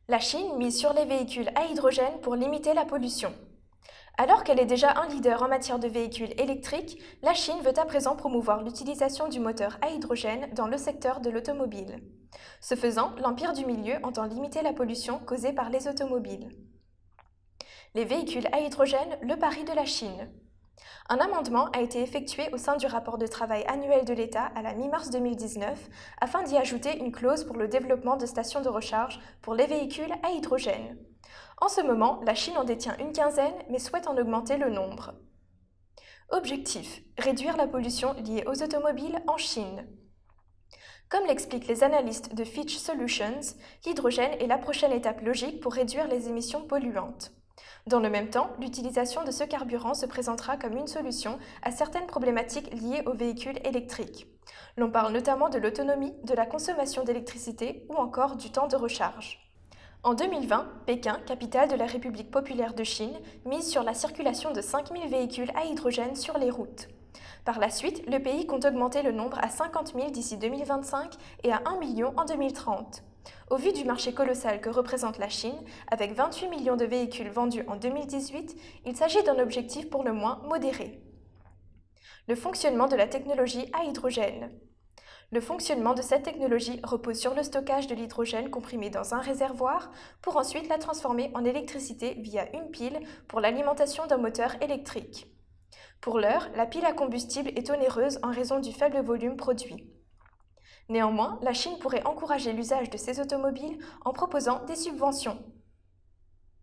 La Chine mise sur les véhicules à hydrogène pour limiter la pollution. Alors qu'elle est déjà un leader en matière de véhicules électriques, la Chine veut à présent promouvoir l'utilisation du moteur à hydrogène dans le secteur de l'automobile. Ce faisant, l'Empire du Milieu entend limiter la pollution causée par les automobiles. Les véhicules à hydrogène, le pari de la Chine. Un amendement a été effectué au sein du rapport de travail annuel de l'État à la mi-mars 2019 afin d'y ajouter une clause pour le développement de stations de recharge pour les véhicules à hydrogène. En ce moment, la Chine en détient une quinzaine mais souhaite en augmenter le nombre. Objectif: réduire la pollution liée aux automobiles en Chine. Comme l'expliquent les analystes de Fitch Solutions, l'hydrogène est la prochaine étape logique pour réduire les émissions polluantes. Dans le même temps, l'utilisation de ce carburant se présentera comme une solution à certaines problématiques liées aux véhicules électriques. L'on parle notamment de l'autonomie, de la consommation d'électricité ou encore du temps de recharge. En 2020, Pékin, capitale de la République populaire de Chine, mise sur la circulation de 5000 véhicules à hydrogène sur les routes. Par la suite, le pays compte augmenter le nombre à 50 000 d'ici 2025 et à 1 million en 2030. Au vu du marché colossal que représente la Chine, avec 28 millions de véhicules vendus en 2018, il s'agit d'un objectif pour le moins modéré. Le fonctionnement de la technologie à hydrogène. Le fonctionnement de cette technologie repose sur le stockage de l'hydrogène comprimé dans un réservoir pour ensuite la transformer en électricité via une pile pour l'alimentation d'un moteur électrique. Pour l'heure, la pile à combustible est onéreuse en raison du faible volume produit. Néanmoins, la Chine pourrait encourager l'usage de ces automobiles en proposant des subventions.